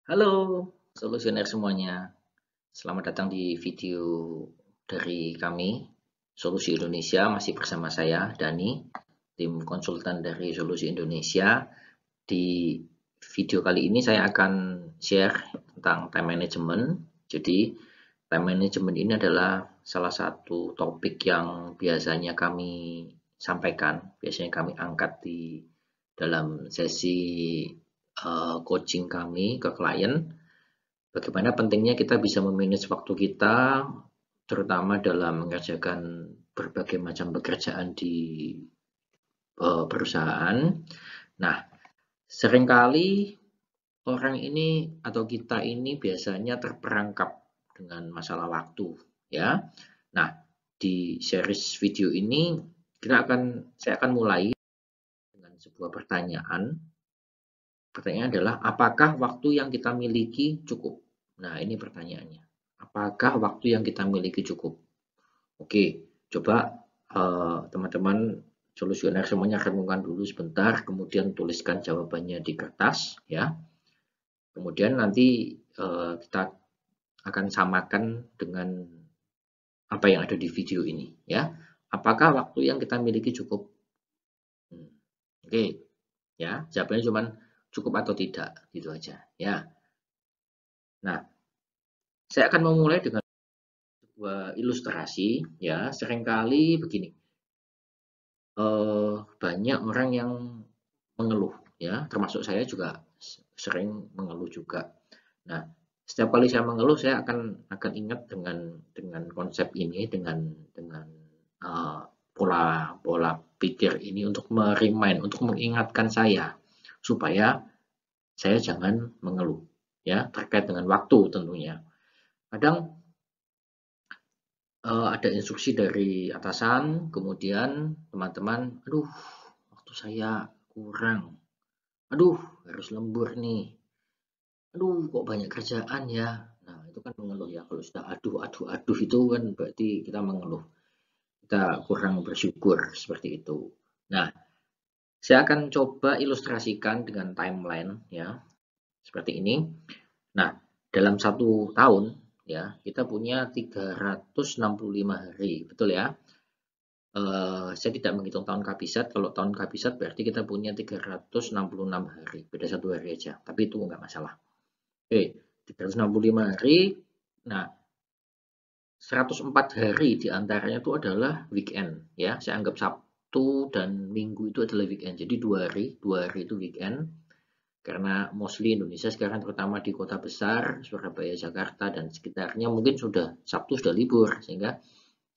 Halo, solusioner semuanya. Selamat datang di video dari kami, Solusi Indonesia. Masih bersama saya, Dani, tim konsultan dari Solusi Indonesia. Di video kali ini saya akan share tentang time management. Jadi, time management ini adalah salah satu topik yang biasanya kami sampaikan, biasanya kami angkat di dalam sesi coaching kami ke klien. Bagaimana pentingnya kita bisa memanage waktu kita, terutama dalam mengerjakan berbagai macam pekerjaan di perusahaan. Nah, seringkali orang ini atau kita ini biasanya terperangkap dengan masalah waktu, ya. Nah, di series video ini saya akan mulai dengan sebuah pertanyaan. Pertanyaannya adalah, apakah waktu yang kita miliki cukup? Nah, ini pertanyaannya. Apakah waktu yang kita miliki cukup? Oke, coba teman-teman solusioner semuanya renungkan dulu sebentar, kemudian tuliskan jawabannya di kertas, ya. Kemudian nanti kita akan samakan dengan apa yang ada di video ini, ya. Apakah waktu yang kita miliki cukup? Oke, ya. Jawabannya cuma cukup atau tidak, gitu aja, ya. Nah, saya akan memulai dengan sebuah ilustrasi, ya. Seringkali begini, banyak orang yang mengeluh, ya, termasuk saya juga sering mengeluh juga. Nah, setiap kali saya mengeluh, saya akan ingat dengan konsep ini, dengan pola pola pikir ini untuk untuk mengingatkan saya supaya saya jangan mengeluh, ya, terkait dengan waktu tentunya. Kadang ada instruksi dari atasan, kemudian teman-teman, aduh, waktu saya kurang, aduh, harus lembur nih, aduh, kok banyak kerjaan ya. Nah, itu kan mengeluh ya. Kalau sudah aduh, aduh, aduh itu kan berarti kita mengeluh. Kita kurang bersyukur seperti itu. Nah, saya akan coba ilustrasikan dengan timeline ya, seperti ini. Nah, dalam satu tahun ya, kita punya 365 hari, betul ya? Saya tidak menghitung tahun kabisat. Kalau tahun kabisat berarti kita punya 366 hari, beda satu hari aja. Tapi itu nggak masalah. Oke, 365 hari. Nah, 104 hari diantaranya itu adalah weekend. Ya, saya anggap Sabtu dan Minggu itu adalah weekend. Jadi dua hari itu weekend. Karena mostly Indonesia sekarang terutama di kota besar, Surabaya, Jakarta, dan sekitarnya mungkin Sabtu sudah libur, sehingga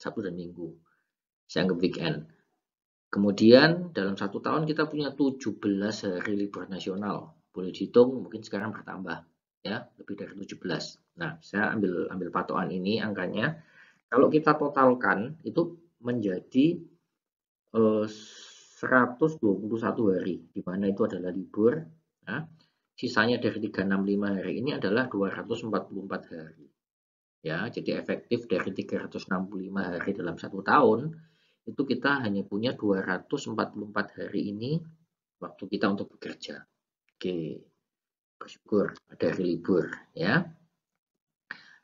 Sabtu dan Minggu. Saya anggap weekend. Kemudian dalam satu tahun kita punya 17 hari libur nasional. Boleh dihitung, mungkin sekarang bertambah, ya, lebih dari 17. Nah, saya ambil patokan ini angkanya. Kalau kita totalkan itu menjadi 121 hari, di mana itu adalah libur. Nah, sisanya dari 365 hari ini adalah 244 hari. Ya, jadi efektif dari 365 hari dalam satu tahun, itu kita hanya punya 244 hari ini waktu kita untuk bekerja. Oke, bersyukur ada hari libur ya.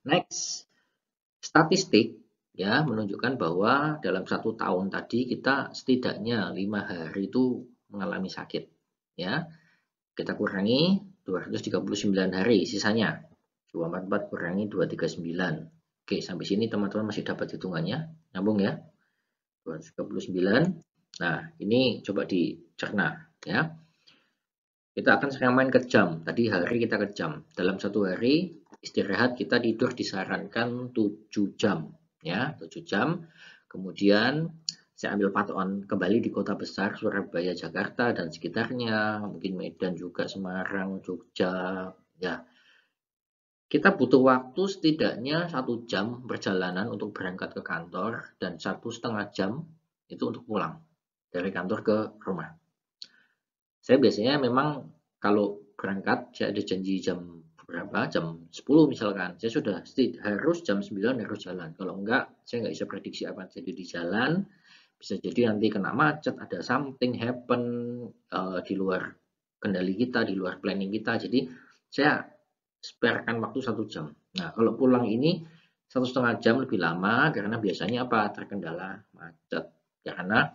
Next, statistik ya menunjukkan bahwa dalam satu tahun tadi kita setidaknya 5 hari itu mengalami sakit ya. Kita kurangi 239 hari sisanya. 244 kurangi 239. Oke, sampai sini teman-teman masih dapat hitungannya. Nyambung ya? 239. Nah, ini coba dicerna ya. Kita akan sekarang main ke jam. Tadi hari kita ke jam. Dalam satu hari istirahat kita tidur disarankan 7 jam ya, 7 jam. Kemudian saya ambil patokan kembali di kota besar Surabaya, Jakarta dan sekitarnya, mungkin Medan juga, Semarang, Jogja ya. Kita butuh waktu setidaknya 1 jam perjalanan untuk berangkat ke kantor dan 1,5 jam itu untuk pulang dari kantor ke rumah. Saya biasanya memang kalau berangkat, saya ada janji jam berapa, jam 10 misalkan, saya sudah harus jam 9 harus jalan. Kalau enggak, saya nggak bisa prediksi apa jadi di jalan, bisa jadi nanti kena macet, ada something happen di luar kendali kita, di luar planning kita. Jadi saya sparekan waktu 1 jam. Nah, kalau pulang ini 1,5 jam lebih lama karena biasanya apa? Terkendala macet. Karena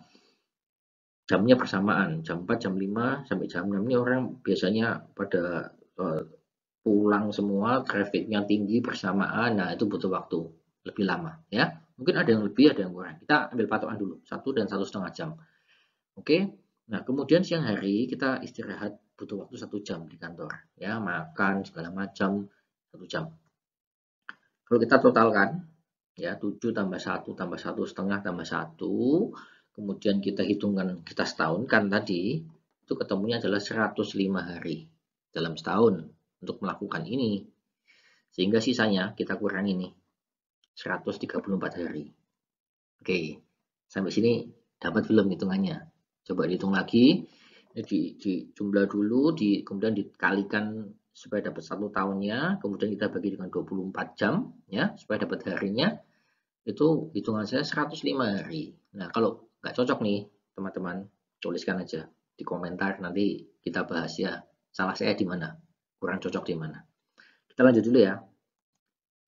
jamnya bersamaan, jam 4, jam 5 sampai jam 6 ini orang biasanya pada pulang semua, trafficnya tinggi bersamaan. Nah, itu butuh waktu lebih lama ya. Mungkin ada yang lebih, ada yang kurang. Kita ambil patokan dulu, 1 dan 1,5 jam. Oke. Nah, kemudian siang hari kita istirahat butuh waktu 1 jam di kantor. Ya, makan segala macam 1 jam. Kalau kita totalkan, ya 7 tambah 1 tambah 1,5 tambah 1, kemudian kita hitungkan, kita setahunkan tadi, itu ketemunya adalah 105 hari dalam setahun untuk melakukan ini. Sehingga sisanya kita kurangi nih, 134 hari. Oke, sampai sini dapat belum hitungannya? Coba dihitung lagi, di jumlah dulu, kemudian dikalikan supaya dapat 1 tahunnya, kemudian kita bagi dengan 24 jam, ya, supaya dapat harinya, itu hitungan saya 105 hari. Nah, kalau nggak cocok nih, teman-teman, tuliskan aja di komentar, nanti kita bahas ya, salah saya di mana, kurang cocok di mana. Kita lanjut dulu ya.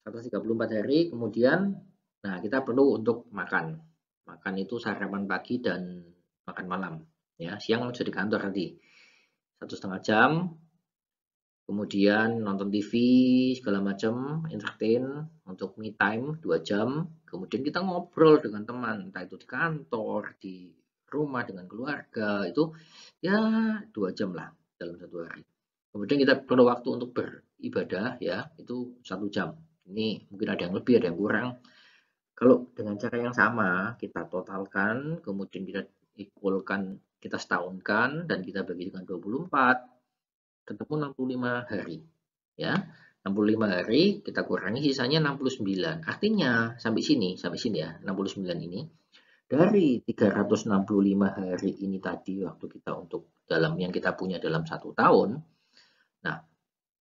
134 hari, kemudian, nah kita perlu untuk makan. Makan itu sarapan pagi dan makan malam. Ya, siang sudah di kantor tadi. 1,5 jam, kemudian nonton TV, segala macam, entertain, untuk me time 2 jam, kemudian kita ngobrol dengan teman, entah itu di kantor, di rumah, dengan keluarga, itu ya 2 jam lah dalam 1 hari. Kemudian kita perlu waktu untuk beribadah, ya, itu 1 jam. Ini mungkin ada yang lebih, ada yang kurang. Kalau dengan cara yang sama, kita totalkan, kemudian kita equalkan, kita setahunkan, dan kita bagi dengan 24, ketemu 65 hari. Ya, 65 hari, kita kurangi sisanya 69. Artinya, sampai sini ya, 69 ini, dari 365 hari ini tadi, waktu kita untuk yang kita punya dalam 1 tahun, nah,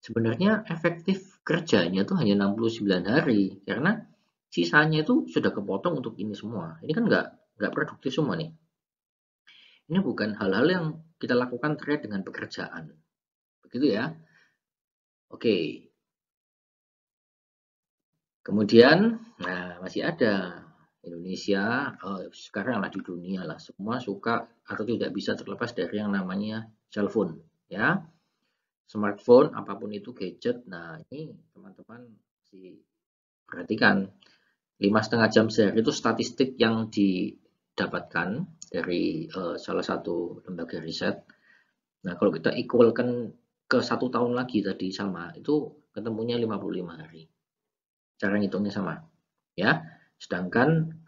sebenarnya efektif kerjanya itu hanya 69 hari, karena sisanya itu sudah kepotong untuk ini semua. Ini kan nggak produktif semua nih. Ini bukan hal-hal yang kita lakukan terkait dengan pekerjaan. Begitu ya. Oke. Kemudian, nah masih ada Indonesia, sekarang lah di dunia lah, semua suka atau tidak bisa terlepas dari yang namanya cellphone, ya. Smartphone, apapun itu gadget. Nah, ini teman-teman mesti perhatikan. 5,5 jam sehari itu statistik yang didapatkan dari salah satu lembaga riset. Nah, kalau kita equalkan ke 1 tahun lagi tadi sama, itu ketemunya 55 hari. Cara ngitungnya sama, ya. Sedangkan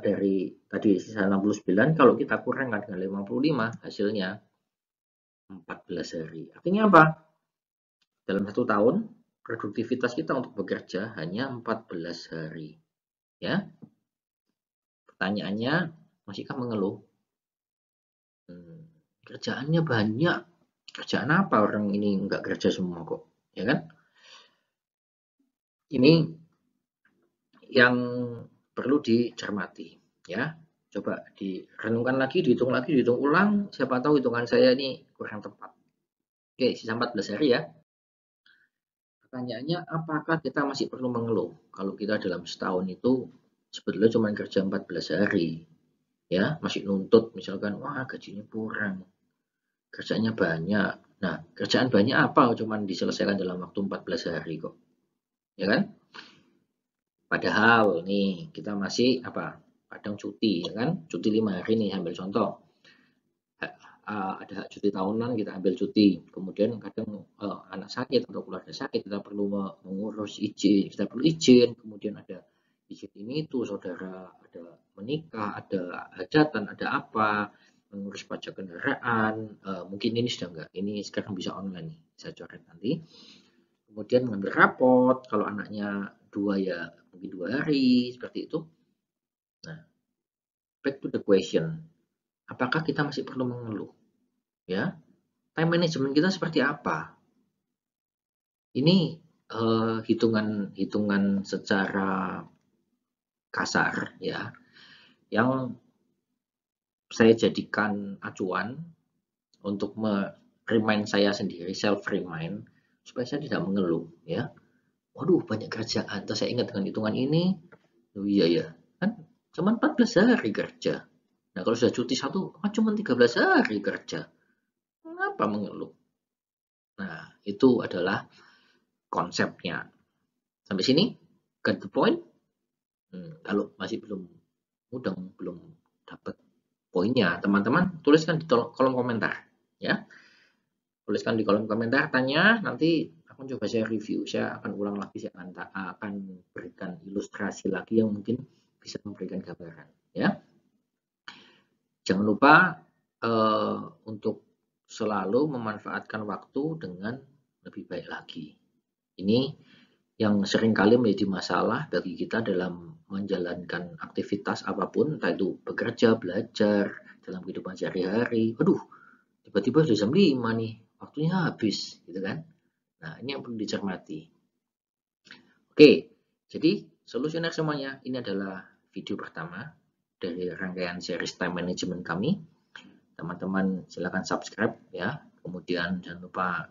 dari tadi sisa 69, kalau kita kurangkan dengan 55, hasilnya 14 hari. Artinya apa? Dalam 1 tahun, produktivitas kita untuk bekerja hanya 14 hari. Ya, pertanyaannya, masihkah mengeluh? Kerjaannya banyak. Kerjaan apa orang ini nggak kerja semua kok? Ya kan? Ini yang perlu dicermati. Ya, coba direnungkan lagi, dihitung lagi, dihitung ulang. Siapa tahu hitungan saya ini kurang tepat. Oke, sisa 14 hari ya. Pertanyaannya, apakah kita masih perlu mengeluh kalau kita dalam setahun itu sebetulnya cuma kerja 14 hari? Ya, masih nuntut misalkan, wah gajinya kurang, kerjanya banyak. Nah, kerjaan banyak apa cuma diselesaikan dalam waktu 14 hari kok. Ya kan? Padahal nih kita masih kadang cuti, ya kan? Cuti 5 hari nih, ambil contoh. Ada hak cuti tahunan, kita ambil cuti. Kemudian kadang anak sakit atau keluarga sakit, kita perlu mengurus izin, kita perlu izin. Kemudian ada izin ini itu, saudara ada menikah, ada hajatan, ada apa, mengurus pajak kendaraan. Mungkin ini sudah enggak, ini sekarang bisa online nih, saya coret nanti. Kemudian mengambil rapot, kalau anaknya 2 ya mungkin 2 hari, seperti itu. Nah, back to the question, apakah kita masih perlu mengeluh? Ya, time management kita seperti apa? Ini hitungan secara kasar ya, yang saya jadikan acuan untuk remind saya sendiri, self remind, supaya saya tidak mengeluh ya. Waduh, banyak kerjaan. Terus saya ingat dengan hitungan ini, oh iya ya, kan cuma 14 hari kerja. Nah, kalau sudah cuti satu, kan cuma 13 hari kerja. Mengapa mengeluh? Nah, itu adalah konsepnya. Sampai sini, get the point? Kalau masih belum mudeng, belum dapat poinnya, teman-teman tuliskan di kolom komentar. Ya, tuliskan di kolom komentar, tanya, nanti akan coba saya review. Saya akan ulang lagi, saya akan berikan ilustrasi lagi yang mungkin bisa memberikan gambaran. Ya, jangan lupa untuk selalu memanfaatkan waktu dengan lebih baik lagi. Ini yang seringkali menjadi masalah bagi kita dalam menjalankan aktivitas apapun, entah itu bekerja, belajar, dalam kehidupan sehari-hari. Aduh, tiba-tiba sudah jam 5 nih, waktunya habis, gitu kan. Nah, ini yang perlu dicermati. Oke, jadi solusioner semuanya, ini adalah video pertama dari rangkaian series time management kami. Teman-teman silakan subscribe ya, kemudian jangan lupa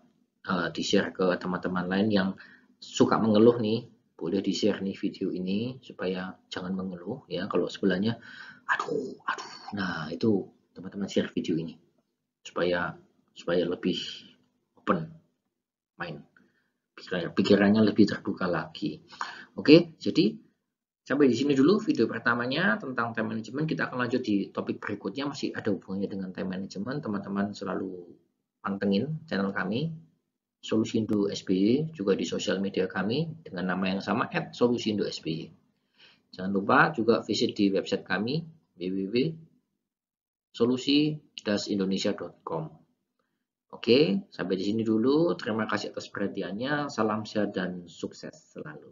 di-share ke teman-teman lain yang suka mengeluh nih, boleh di-share nih video ini supaya jangan mengeluh ya kalau sebelahnya aduh. Nah, itu teman-teman share video ini supaya lebih open mind, pikirannya lebih terbuka lagi. Oke, jadi sampai di sini dulu video pertamanya tentang time management. Kita akan lanjut di topik berikutnya, masih ada hubungannya dengan time management. Teman-teman selalu pantengin channel kami Solusindo SBY, juga di sosial media kami dengan nama yang sama @solusindo SBY. Jangan lupa juga visit di website kami www.solusi-indonesia.com. Oke, sampai di sini dulu. Terima kasih atas perhatiannya. Salam sehat dan sukses selalu.